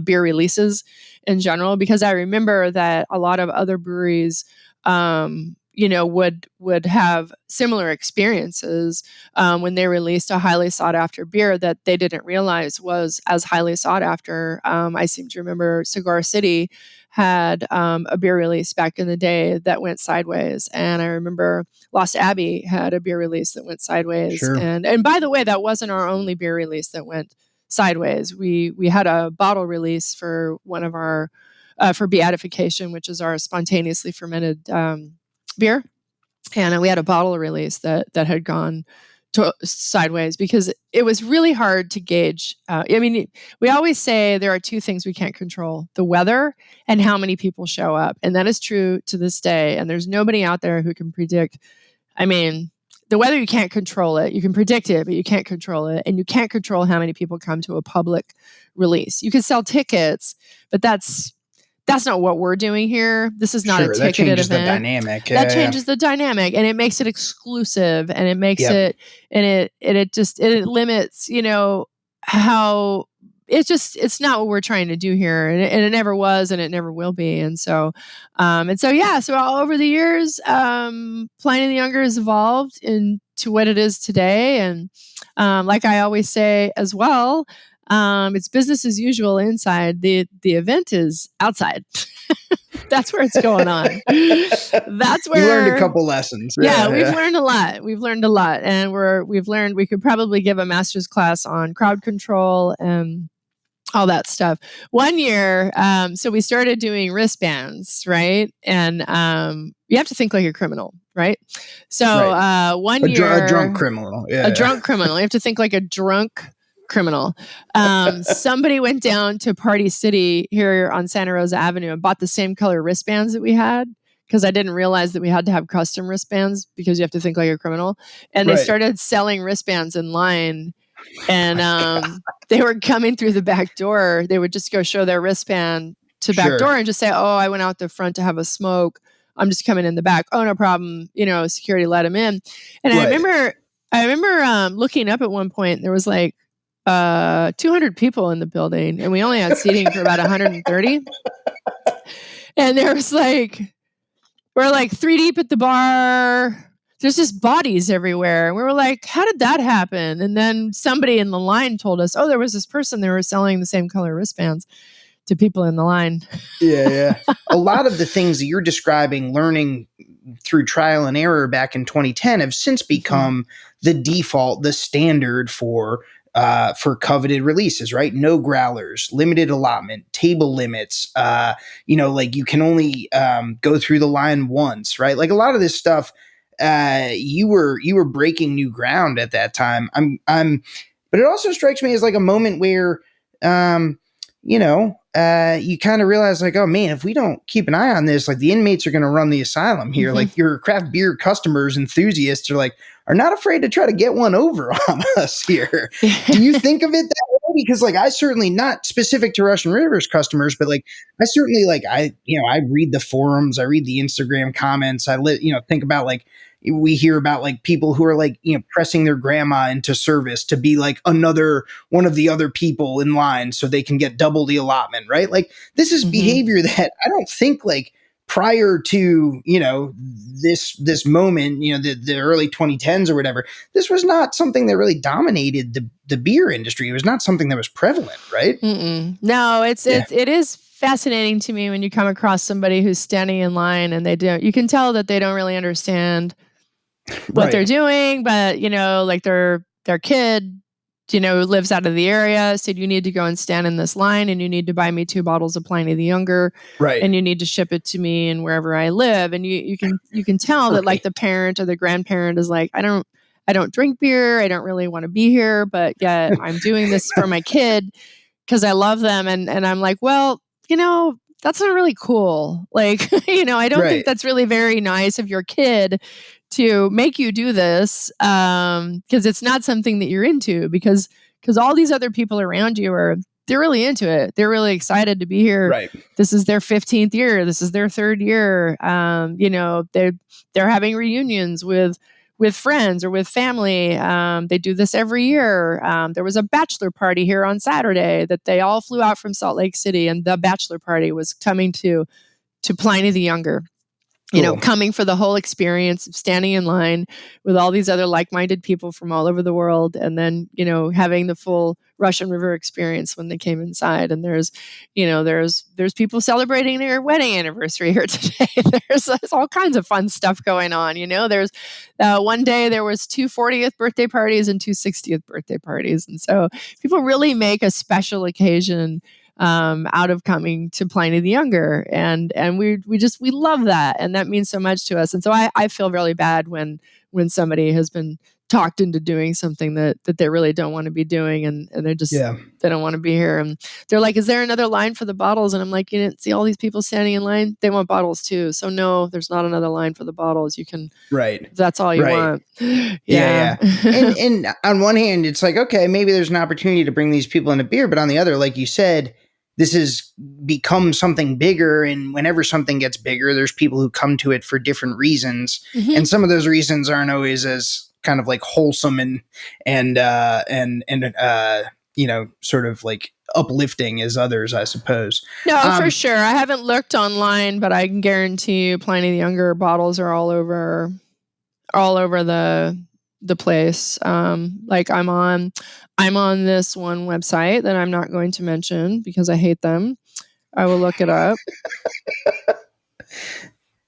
beer releases in general, because I remember that a lot of other breweries, would have similar experiences when they released a highly sought after beer that they didn't realize was as highly sought after. I seem to remember Cigar City had a beer release back in the day that went sideways. And I remember Lost Abbey had a beer release that went sideways. And by the way, that wasn't our only beer release that went sideways. We had a bottle release for one of our, for Beatification, which is our spontaneously fermented beer. And we had a bottle release that had gone sideways because it was really hard to gauge. We always say there are two things we can't control: the weather and how many people show up. And that is true to this day. And there's nobody out there who can predict. The weather, you can't control it. You can predict it, but you can't control it. And you can't control how many people come to a public release. You can sell tickets, but that's not what we're doing here. This is not a ticketed event. The dynamic. That changes the dynamic, and it makes it exclusive, and it makes it, and it limits, how it's not what we're trying to do here, and it never was, and it never will be. And so so all over the years, Pliny the Younger has evolved into what it is today. And like I always say as well, it's business as usual inside. The event is outside. That's where it's going on. That's where you learned a couple lessons. Yeah, we've learned a lot. We've learned a lot, and we've learned we could probably give a master's class on crowd control and all that stuff. One year, so we started doing wristbands, right? And you have to think like a criminal, right? So one year, a drunk criminal, drunk criminal. You have to think like a drunk criminal. Somebody went down to Party City here on Santa Rosa Avenue and bought the same color wristbands that we had, because I didn't realize that we had to have custom wristbands because you have to think like a criminal. And they started selling wristbands in line. And they were coming through the back door. They would just go show their wristband to back door and just say, "Oh, I went out the front to have a smoke. I'm just coming in the back." "Oh, no problem." Security let him in. And I remember looking up at one point. There was like 200 people in the building, and we only had seating for about 130. And there was we're like 3 deep at the bar. There's just bodies everywhere. And we were like, how did that happen? And then somebody in the line told us, oh, there was this person, they were selling the same color wristbands to people in the line. Yeah. A lot of the things that you're describing, learning through trial and error back in 2010, have since become the default, the standard for coveted releases, right? No growlers, limited allotment, table limits. You can only go through the line once, right? Like a lot of this stuff, you were breaking new ground at that time. But it also strikes me as like a moment where, you kind of realize like, oh man, if we don't keep an eye on this, like the inmates are going to run the asylum here. Like your craft beer customers, enthusiasts are not afraid to try to get one over on us here. Do you think of it that way? Because like, I certainly, not specific to Russian River's customers, but like, I certainly I read the forums, I read the Instagram comments, think about like, we hear about like people who are like, pressing their grandma into service to be like another one of the other people in line so they can get double the allotment, right? Like this is behavior that I don't think like prior to, this moment, the early 2010s or whatever, this was not something that really dominated the beer industry. It was not something that was prevalent, right? No, it is fascinating to me when you come across somebody who's standing in line and you can tell that they don't really understand what they're doing, but like their kid, lives out of the area, said, you need to go and stand in this line and you need to buy me 2 bottles of Pliny the Younger. Right. And you need to ship it to me and wherever I live. And you can tell that like the parent or the grandparent is like, I don't drink beer. I don't really want to be here, but yet I'm doing this for my kid because I love them. And I'm like, well, that's not really cool. Like, I don't think that's really very nice of your kid to make you do this, because it's not something that you're into, because all these other people around you they're really into it. They're really excited to be here. Right. This is their 15th year. This is their 3rd year. They're having reunions with friends or with family. They do this every year. There was a bachelor party here on Saturday that they all flew out from Salt Lake City, and the bachelor party was coming to Pliny the Younger. Cool. Coming for the whole experience of standing in line with all these other like-minded people from all over the world, and then, having the full Russian River experience when they came inside. And there's people celebrating their wedding anniversary here today. There's all kinds of fun stuff going on. There's one day there was 2 40th birthday parties and 2 60th birthday parties. And so people really make a special occasion out of coming to Pliny the Younger. And we love that. And that means so much to us. And so I feel really bad when somebody has been talked into doing something that they really don't want to be doing. And they're just, they don't want to be here. And they're like, is there another line for the bottles? And I'm like, you didn't see all these people standing in line? They want bottles too. So no, there's not another line for the bottles. You can, if that's all you want. Yeah. And on one hand, it's like, okay, maybe there's an opportunity to bring these people into beer. But on the other, like you said, this has become something bigger, and whenever something gets bigger, there's people who come to it for different reasons, and some of those reasons aren't always as kind of like wholesome and sort of like uplifting as others, I suppose. No, for sure. I haven't looked online, but I can guarantee you Pliny the Younger bottles are all over the place. Like I'm on this one website that I'm not going to mention because I hate them. I will look it up.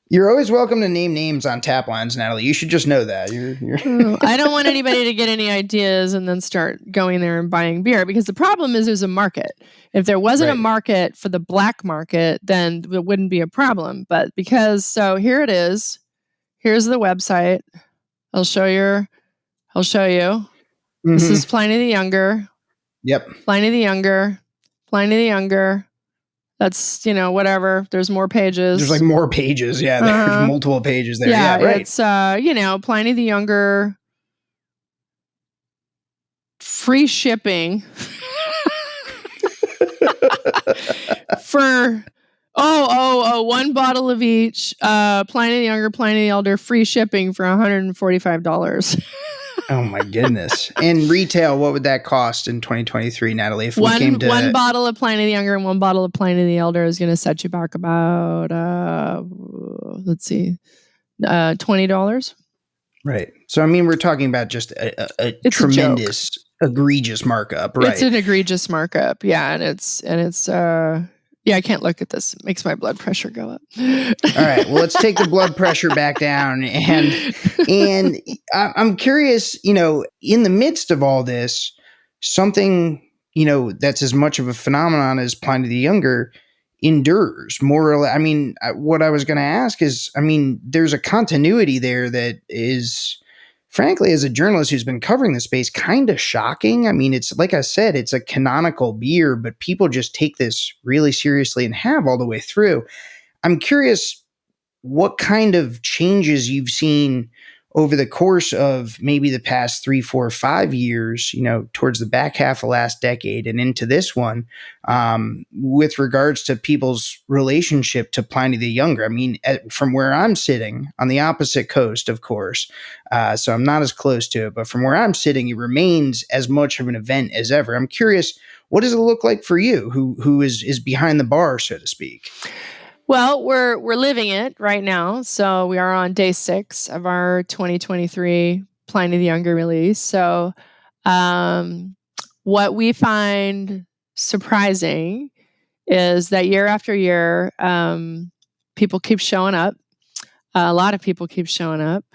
You're always welcome to name names on Taplines, Natalie. You should just know that. I don't want anybody to get any ideas and then start going there and buying beer, because the problem is there's a market. If there wasn't a market for the black market, then it wouldn't be a problem. But so here it is. Here's the website. I'll show you. Mm-hmm. This is Pliny the Younger. Yep. Pliny the Younger. That's, whatever. There's more pages. There's like more pages. Yeah. There's multiple pages there. Yeah, right. It's, Pliny the Younger. Free shipping. For, one bottle of each. Pliny the Younger, Pliny the Elder, free shipping for $145. Oh my goodness. And retail, what would that cost in 2023, Natalie? If one bottle of Pliny the Younger and one bottle of Pliny the Elder is going to set you back about, $20. Right. So, I mean, we're talking about just a tremendous, egregious markup, right? It's an egregious markup. Yeah. And it's I can't look at this. It makes my blood pressure go up. All right. Well, let's take the blood pressure back down. And I'm curious, in the midst of all this, something, that's as much of a phenomenon as Pliny the Younger endures more or less. I mean, what I was going to ask is, there's a continuity there that is, frankly, as a journalist who's been covering the space, kind of shocking. I mean, it's like I said, it's a canonical beer, but people just take this really seriously and have all the way through. I'm curious what kind of changes you've seen over the course of maybe the past 3, 4, 5 years, towards the back half of last decade and into this one, with regards to people's relationship to Pliny the Younger. I mean, from where I'm sitting on the opposite coast, of course, so I'm not as close to it, but from where I'm sitting, it remains as much of an event as ever. I'm curious, what does it look like for you, who is behind the bar, so to speak? Well, we're living it right now. So we are on day 6 of our 2023 Pliny the Younger release. So what we find surprising is that year after year, people keep showing up. A lot of people keep showing up.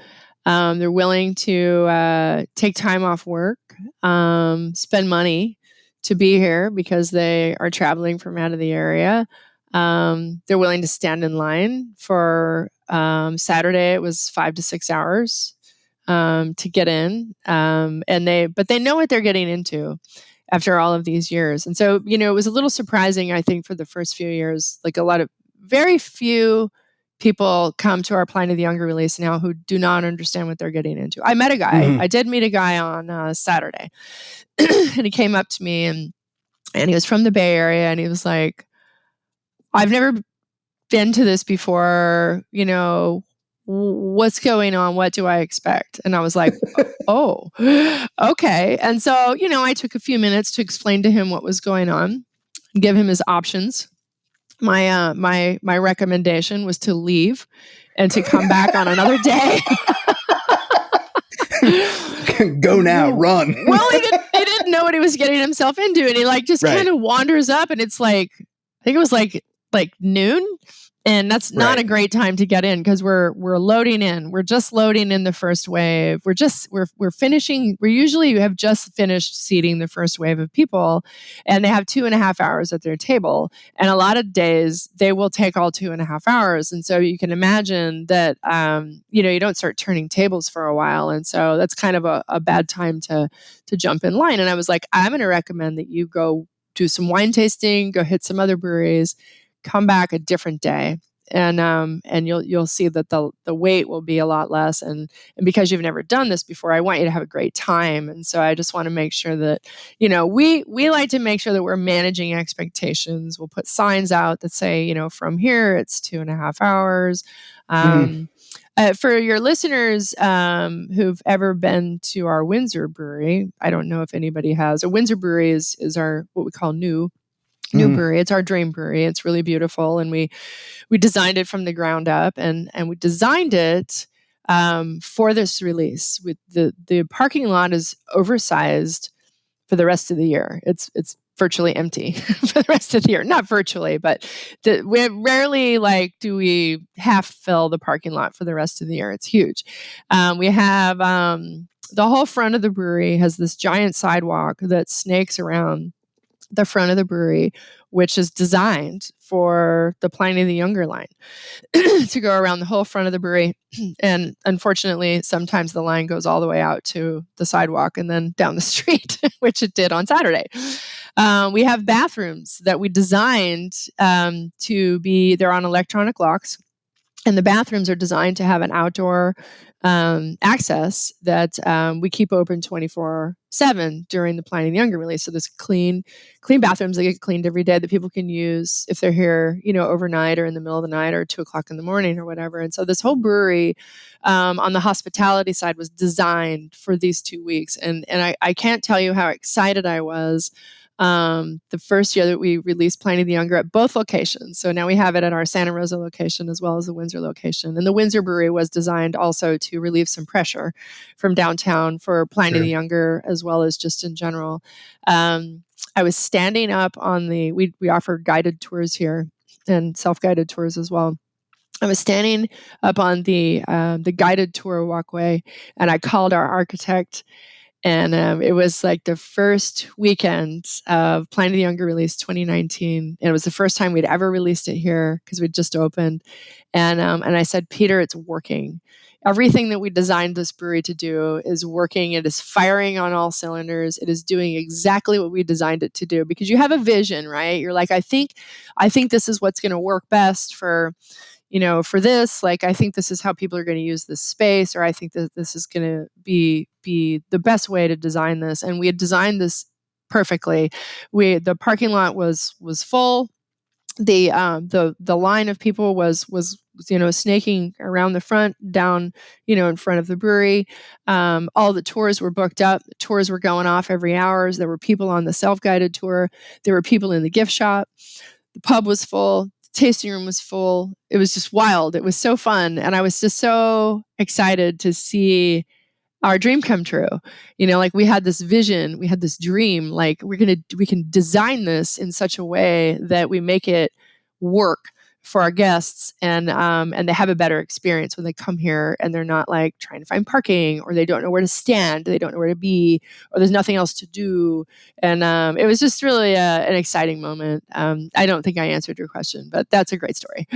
They're willing to take time off work, spend money to be here because they are traveling from out of the area. They're willing to stand in line for Saturday. It was 5 to 6 hours to get in, but they know what they're getting into after all of these years. And so, it was a little surprising, I think, for the first few years. Like very few people come to our Pliny the Younger release now who do not understand what they're getting into. I met a guy. Mm-hmm. I did meet a guy on Saturday, and he came up to me and he was from the Bay Area, and he was like, I've never been to this before, what's going on? What do I expect? And I was like, oh, okay. And so, I took a few minutes to explain to him what was going on, give him his options. My recommendation was to leave and to come back on another day. Go now, run. Well, he didn't know what he was getting himself into. And he just kind of wanders up, and it's like, I think it was like noon, and that's not a great time to get in because we're loading in. We're just loading in the first wave. We're finishing. We usually have just finished seating the first wave of people, and they have 2.5 hours at their table. And a lot of days they will take all 2.5 hours. And so you can imagine that you don't start turning tables for a while, and so that's kind of a bad time to jump in line. And I was like, I'm going to recommend that you go do some wine tasting, go hit some other breweries, come back a different day, and you'll see that the wait will be a lot less. And because you've never done this before, I want you to have a great time. And so I just want to make sure that we like to make sure that we're managing expectations. We'll put signs out that say from here it's 2.5 hours. For your listeners who've ever been to our Windsor brewery, I don't know if anybody has. A Windsor brewery is our what we call new new brewery. It's our dream brewery. It's really beautiful, and we designed it from the ground up, and we designed it for this release. With the parking lot is oversized for the rest of the year. It's virtually empty for the rest of the year. Not virtually, but we rarely do we half fill the parking lot for the rest of the year. It's huge. We have the whole front of the brewery has this giant sidewalk that snakes around the front of the brewery, which is designed for the Pliny the Younger line to go around the whole front of the brewery. And unfortunately, sometimes the line goes all the way out to the sidewalk and then down the street, which it did on Saturday. We have bathrooms that we designed they're on electronic locks. And the bathrooms are designed to have an outdoor access that we keep open 24/7 during the Pliny the Younger release. So there's clean bathrooms that get cleaned every day that people can use if they're here, overnight or in the middle of the night or 2:00 in the morning or whatever. And so this whole brewery on the hospitality side was designed for these 2 weeks. And I can't tell you how excited I was the first year that we released Pliny the Younger at both locations. So now we have it at our Santa Rosa location as well as the Windsor location. And the Windsor brewery was designed also to relieve some pressure from downtown for Pliny the Younger as well as just in general. I was standing up on we offer guided tours here and self-guided tours as well. I was standing up on the guided tour walkway, and I called our architect. And it was like the first weekend of Pliny the Younger release 2019. And it was the first time we'd ever released it here because we'd just opened. And I said, Peter, it's working. Everything that we designed this brewery to do is working. It is firing on all cylinders. It is doing exactly what we designed it to do, because you have a vision, right? You're like, I think this is what's going to work best for this, I think this is how people are going to use this space, or I think that this is going to be the best way to design this. And we had designed this perfectly. The parking lot was full. The line of people was snaking around the front, down, in front of the brewery. All the tours were booked up. The tours were going off every hour. There were people on the self-guided tour. There were people in the gift shop. The pub was full. Tasting room was full. It was just wild. It was so fun. And I was just so excited to see our dream come true. We had this vision, we had this dream, we can design this in such a way that we make it work for our guests, and they have a better experience when they come here, and they're not trying to find parking, or they don't know where to stand, they don't know where to be, or there's nothing else to do. And it was just really an exciting moment. I don't think I answered your question, but that's a great story.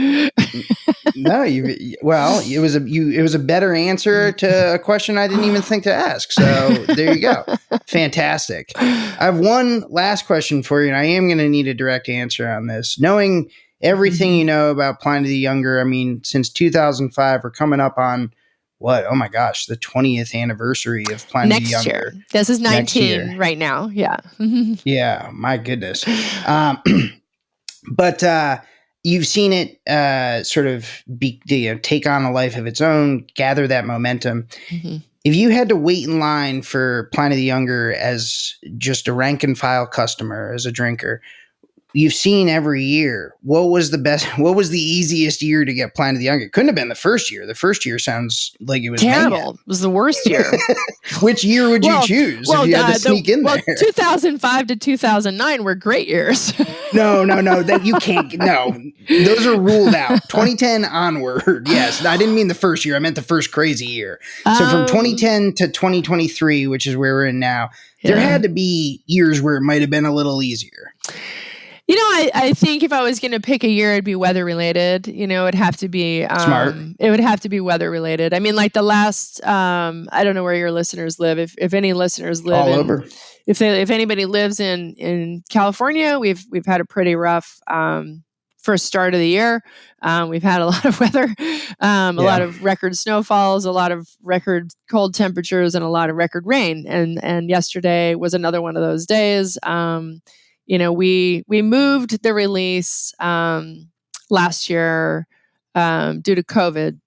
No, it was a better answer to a question I didn't even think to ask. So there you go. Fantastic. I have one last question for you, and I am going to need a direct answer on this. Knowing everything you know about Pliny the Younger, I mean, since 2005, we're coming up on what? Oh my gosh, the 20th anniversary of Pliny the Younger. Next year. This is 19 right now. Yeah. Yeah, my goodness. But you've seen it sort of take on a life of its own, gather that momentum. Mm-hmm. If you had to wait in line for Pliny the Younger as just a rank and file customer, as a drinker, you've seen every year, what was the easiest year to get Pliny the Younger? It couldn't have been the first year. The first year sounds like it was terrible. mayhem. It was the worst year. Which year would you choose if you had to sneak in there? 2005 to 2009 were great years. No, that you can't. No, those are ruled out. 2010 onward. Yes, I didn't mean the first year. I meant the first crazy year. So from 2010 to 2023, which is where we're in now, there had to be years where it might have been a little easier. I think if I was going to pick a year, it'd be weather related. It'd have to be smart. It would have to be weather related. I mean, the last, I don't know where your listeners live. If any listeners live all over, if anybody lives in California, we've had a pretty rough first start of the year. We've had a lot of weather, a lot of record snowfalls, a lot of record cold temperatures, and a lot of record rain. And yesterday was another one of those days. We moved the release last year due to COVID.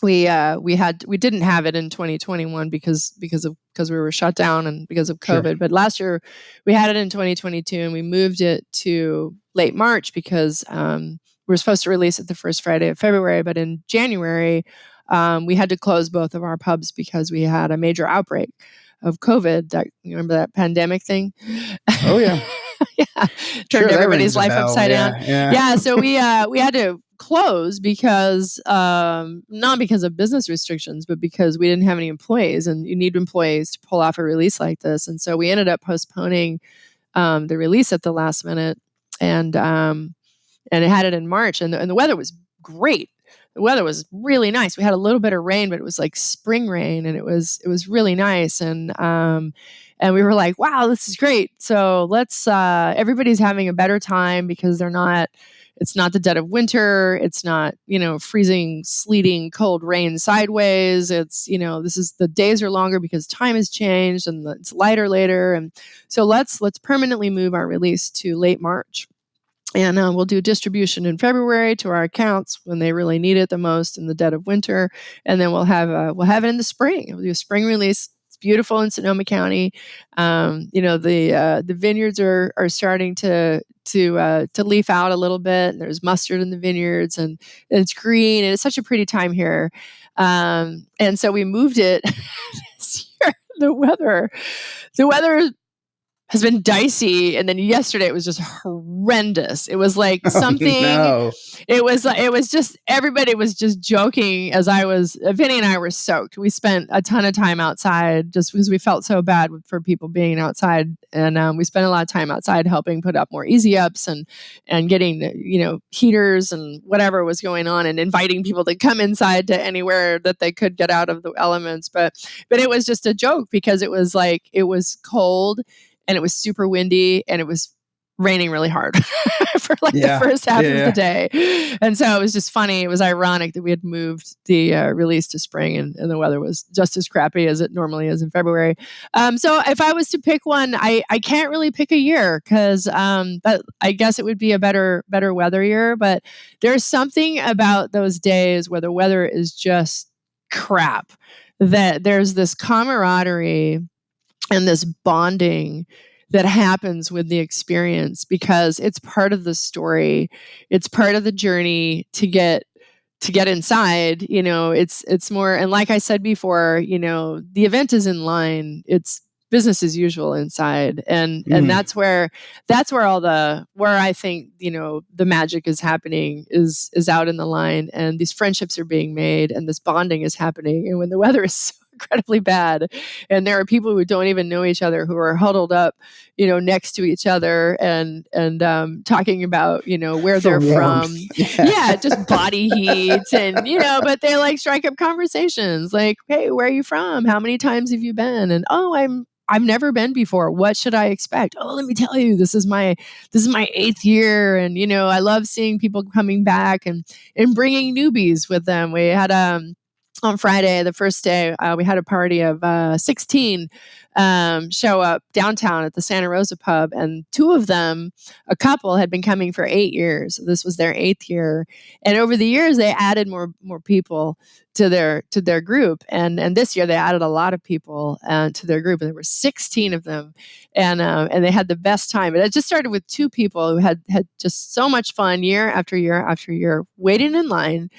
we didn't have it in 2021 because we were shut down and because of COVID. Sure. But last year we had it in 2022, and we moved it to late March because we were supposed to release it the first Friday of February, but in January we had to close both of our pubs because we had a major outbreak of COVID. That, you remember that pandemic thing? Oh yeah. Yeah, Sure, turned that everybody's rings a life bell. upside down. Yeah. Yeah, so we had to close because not because of business restrictions, but because we didn't have any employees, and you need employees to pull off a release like this. And so we ended up postponing the release at the last minute, and it had it in March, and the weather was great. The weather was really nice. We had a little bit of rain, but it was like spring rain, and it was really nice. And we were like, wow, this is great. So let's everybody's having a better time because it's not the dead of winter. It's not, freezing, sleeting, cold rain sideways. It's, the days are longer because time has changed and it's lighter later. And so let's permanently move our release to late March. And we'll do distribution in February to our accounts when they really need it the most in the dead of winter, and then we'll have it in the spring. We'll do a spring release. It's beautiful in Sonoma County. The vineyards are starting to leaf out a little bit. And there's mustard in the vineyards, and it's green, and it's such a pretty time here. And so we moved it this year. The weather has been dicey, and then yesterday it was just horrendous. It was like something. No. It was just, everybody was just joking as Vinny and I were soaked. We spent a ton of time outside just because we felt so bad for people being outside, and we spent a lot of time outside helping put up more easy ups and getting heaters and whatever was going on, and inviting people to come inside to anywhere that they could get out of the elements. But it was just a joke because it was cold, and it was super windy, and it was raining really hard for the first half of the day. And so it was just funny. It was ironic that we had moved the release to spring, and the weather was just as crappy as it normally is in February. So if I was to pick one, I can't really pick a year because I guess it would be a better weather year. But there's something about those days where the weather is just crap, that there's this camaraderie and this bonding that happens with the experience, because it's part of the story. It's part of the journey to get inside. It's more, and like I said before, the event is in line. It's business as usual inside, and that's where I think the magic is happening, is out in the line, and these friendships are being made, and this bonding is happening. And when the weather is so incredibly bad, and there are people who don't even know each other who are huddled up next to each other, and talking about where they're from. Yeah, just body heat, and but they strike up conversations like, hey, where are you from? How many times have you been? And I've never been before. What should I expect? Oh, let me tell you, this is my 8th year. And, I love seeing people coming back and bringing newbies with them. We had, on Friday, the first day, we had a party of 16 show up downtown at the Santa Rosa pub, and 2 of them, a couple, had been coming for 8 years. So this was their 8th year, and over the years they added more people to their group, and this year they added a lot of people to their group, and there were 16 of them, and they had the best time. And it just started with 2 people who had just so much fun year after year after year, waiting in line,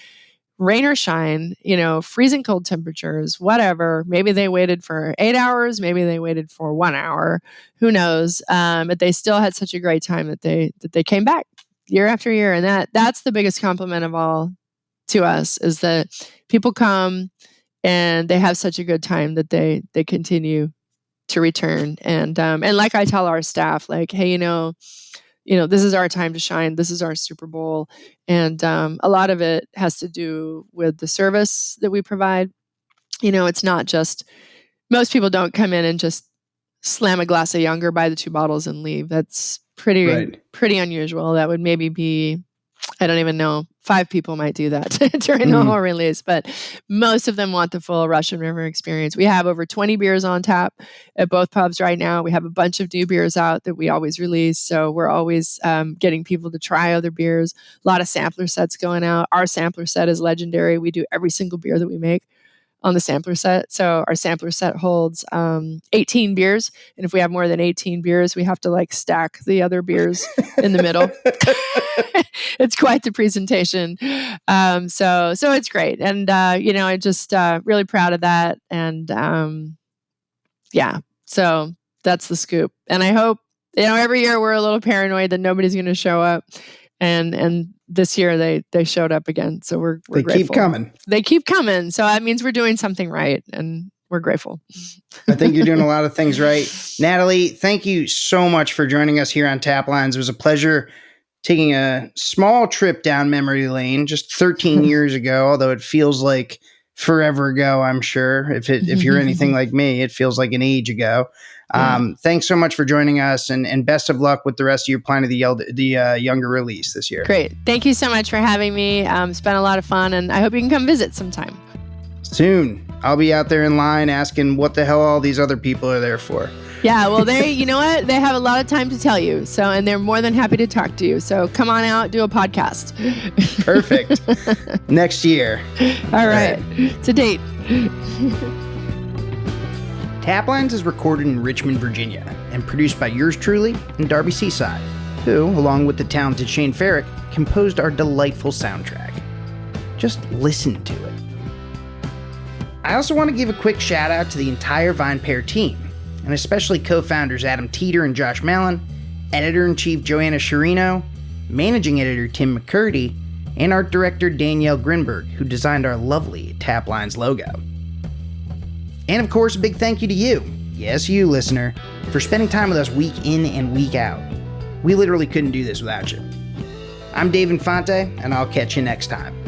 rain or shine, freezing cold temperatures, whatever. Maybe they waited for 8 hours. Maybe they waited for 1 hour. Who knows? But they still had such a great time that they came back year after year. And that's the biggest compliment of all to us, is that people come and they have such a good time that they continue to return. And like I tell our staff, like, hey, this is our time to shine. This is our Super Bowl. And a lot of it has to do with the service that we provide. It's not just, most people don't come in and just slam a glass of Younger, buy the 2 bottles and leave. That's pretty unusual. That would maybe be, I don't even know, 5 people might do that during the whole release, but most of them want the full Russian River experience. We have over 20 beers on tap at both pubs right now. We have a bunch of new beers out that we always release. So we're always getting people to try other beers. A lot of sampler sets going out. Our sampler set is legendary. We do every single beer that we make on the sampler set. So our sampler set holds 18 beers. And if we have more than 18 beers, we have to like stack the other beers in the middle. It's quite the presentation. So it's great. And, I'm just really proud of that. And so that's the scoop. And I hope, every year we're a little paranoid that nobody's going to show up. And this year they showed up again. So we're grateful. Keep coming. They keep coming. So that means we're doing something right. And we're grateful. I think you're doing a lot of things right. Natalie, thank you so much for joining us here on Taplines. It was a pleasure taking a small trip down memory lane just 13 years ago, although it feels like forever ago, I'm sure. If you're anything like me, it feels like an age ago. Thanks so much for joining us, and best of luck with the rest of your plan of the younger release this year. Great. Thank you so much for having me. It's been a lot of fun, and I hope you can come visit sometime. Soon. I'll be out there in line asking what the hell all these other people are there for. Yeah, well, you know what? They have a lot of time to tell you. So, and they're more than happy to talk to you. So come on out, do a podcast. Perfect. Next year. All right. It's a date. Taplines is recorded in Richmond, Virginia, and produced by yours truly and Darby Seaside, who, along with the talented Shane Farrick, composed our delightful soundtrack. Just listen to it. I also want to give a quick shout out to the entire VinePair team, and especially co-founders Adam Teeter and Josh Mallon, editor-in-chief Joanna Sciarrino, managing editor Tim McCurdy, and art director Danielle Grinberg, who designed our lovely Taplines logo. And of course, a big thank you to you, yes, you listener, for spending time with us week in and week out. We literally couldn't do this without you. I'm Dave Infante, and I'll catch you next time.